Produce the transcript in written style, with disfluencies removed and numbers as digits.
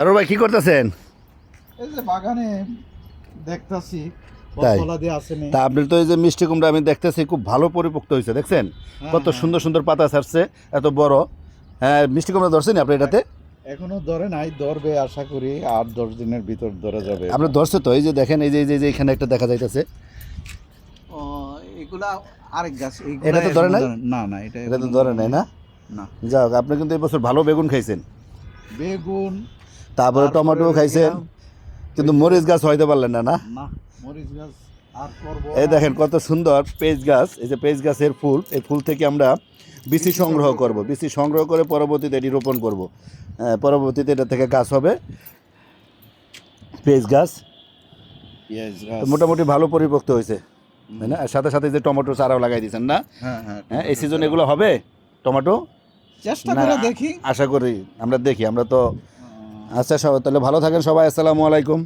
আর ভাই কি করতেছেন? এই যে বাগানে দেখতাছি তাই? ফসলা দিয়ে আসেনি। তা আপনার তো এই যে মিষ্টি কুমড়া আমি দেখতেছি খুব ভালো পরিপক্ত হয়েছে, দেখছেন কত সুন্দর সুন্দর পাতা ছাড়ছে, এত বড়। হ্যাঁ, মিষ্টি কুমড়া ধরছেন আপনি এটাতে? এখনো ধরে নাই, ধরবে আশা করি 8-10 দিনের ভিতর ধরে যাবে। আপনার ধরছে তো, এই যে দেখেন, এই যে এই যে এখানে একটা দেখা যাইতেছে। ও, এগুলা আরেক গাছ। এটা তো ধরে নাই? না না, এটা এটা তো ধরে নাই না? না। যাক, আপনি কিন্তু এবছর ভালো বেগুন খাইছেন, বেগুন তারপরে টমেটো খাইছেন, কিন্তু মরিচ গাছ হয়তো পারলেন না। না, না, মরিচ গাছ আর করব। এই দেখেন কত সুন্দর পেঁচ গাছ। এই যে পেঁচ গাছের ফুল, এই ফুল থেকে আমরা বিচি সংগ্রহ করব, বিচি সংগ্রহ করে পরবর্তীতে এটি রোপণ করব। পরবর্তীতে এটা থেকে গাছ হবে পেঁচ গাছ। তো মোটামুটি ভালো পরিপক্ত হয়েছে, তাই না? আর সাথে সাথে যে টমেটো চারাও লাগাই দিয়েছেন না? হ্যাঁ হ্যাঁ, হ্যাঁ, এই সিজন এগুলো হবে টমেটো? চেষ্টা না, করে দেখি। আশা করি, আমরা দেখি, আমরা তো। আচ্ছা, সবাই তাহলে ভালো থাকেন সবাই, আসসালামু আলাইকুম।